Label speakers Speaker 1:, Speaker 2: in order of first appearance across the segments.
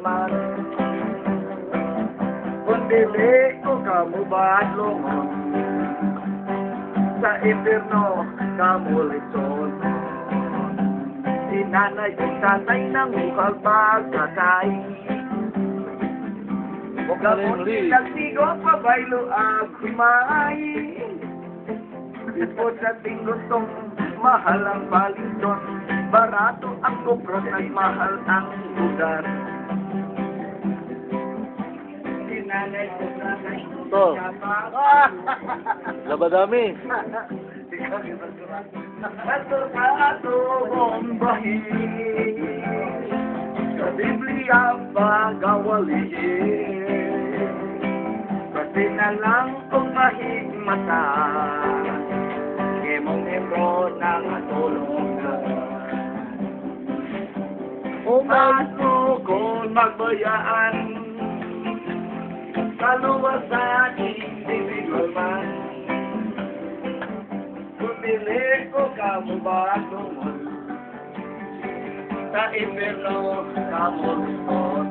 Speaker 1: man. Kung dili ko kamubadlongon, sa impyerno kamulison. Si nanay at tatay nang ukag pagkatay. O gamot nagsigo pa baylo ag himay. Ipod sa tinggutong mahal ang balidon, barato ang kuprot at mahal ang lugar. Si nanay at tatay
Speaker 2: Ito. Labadami.
Speaker 1: Ato bombahin sa Biblia pagawalihin, kasi na lang kung mahigmata imong membro ng atulungan. Umaso kung magbayaan kaluwasan individual man. Pili ko kamubadlongon, sa impyerno kamulison.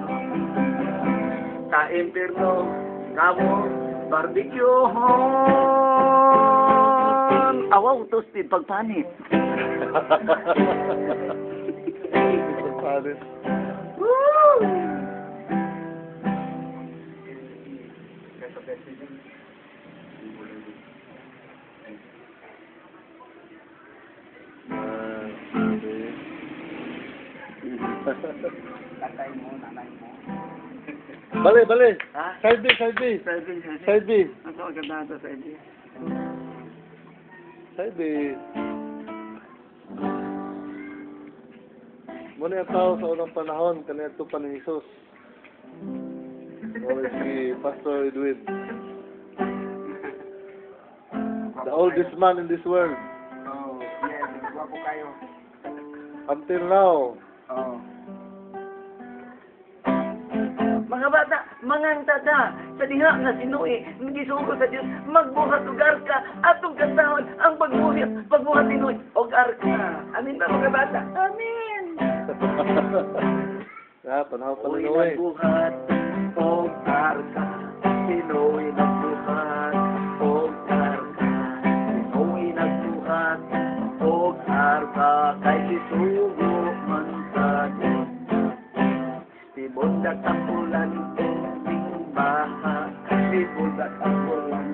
Speaker 1: Sa impyerno barbecuehon. Awaw, toasted pagpanit.
Speaker 2: Pagpanit.
Speaker 1: Woo! Tatay mo, nanay mo.
Speaker 2: Bale, bale.
Speaker 1: Ha?
Speaker 2: Side B, side B. Side B.
Speaker 1: Ang maganda ito, side B.
Speaker 2: Side B. Muna yung tao sa unang panahon, kanito pa ni Jesus. O si Pastor Edwin. The oldest man in this world.
Speaker 1: Oh, yes. Wapo kayo.
Speaker 2: Until now.
Speaker 1: Oh. Mga bata, manganta ka sa diha nga sinuwi, hindi sugo sa Diyos, magbuhat og arka, atong kantahon ang pagbuhat sinuwi og arka. Amin ba mga bata? Amin!
Speaker 2: Panahon pa
Speaker 1: Uy,
Speaker 2: na eh.
Speaker 1: nagbuhat og arka, sinuwi nagbuhat og arka, sinuwi nagbuhat og arka, kay sisugo man sa Diyos. Sibundak ang ulan, tuming baha. Sibundak ang ulan,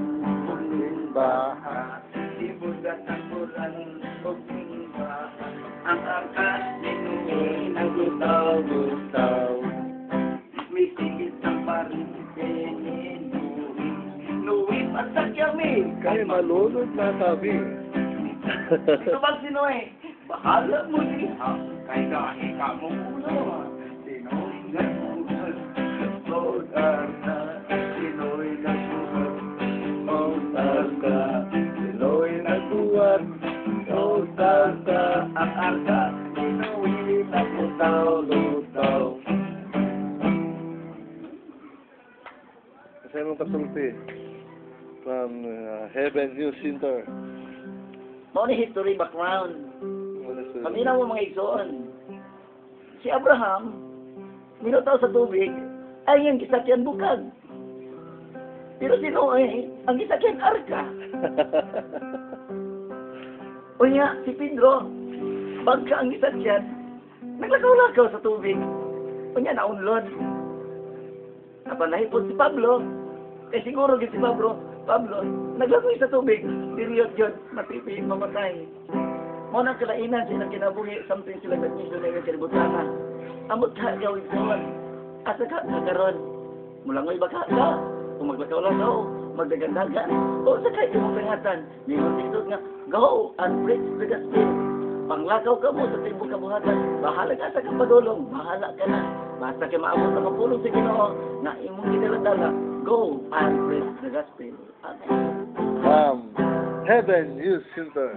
Speaker 1: tuming baha. Sibundak ang ulan, tuming baha. Ang angkas ninuwi naglutaw-lutaw. May sigit ang parinte ninuwi. Nuwi pa sa kami,
Speaker 2: Kay malunod na sabi.
Speaker 1: ito bang sino eh? Bahala mo diha, kay gahi ka mo ulo. Sino'y nagbuhat, o arka. Sino'y nagbuhat, o arka. Sino'y nagbuhat, o arka. Ang arka, sino'y naglutaw-lutaw.
Speaker 2: Kasi mong kasulti. From Heaven News Center.
Speaker 1: Mo ni history background.
Speaker 2: Muna sa...
Speaker 1: Paminaw mo mga igsoon. Si Abraham, minutaw sa tubig, ay ang gisakyan bukag. Pero si Noe, ang gisakyan arka. O nga, si Pedro, bagka ang gisakyan, naglakaw-lakaw sa tubig. O nga, naunlod. Napanahipon si Pablo, eh siguro si Pablo, naglagoy sa tubig, period yun, matipi, mamatay. Mo nang kalainan sila kinabuhi, something sila nagniso na yung kalibutan. Amot ka, gawin sa asa ka, kakaroon. Mulangoy ba ka? Kung maglakaw-lakaw, magdagandagan, o sa kayo mong pangatan, mayroon dito nga, go and preach the gospel. Panglakaw ka mo sa tibong kabuhatan, bahala ka sa kapadulong, bahala ka na. Basta ka maabot na mapulong sa Ginoo, na imong ginaladala, go and preach the gospel. Amen.
Speaker 2: Heaven News Center.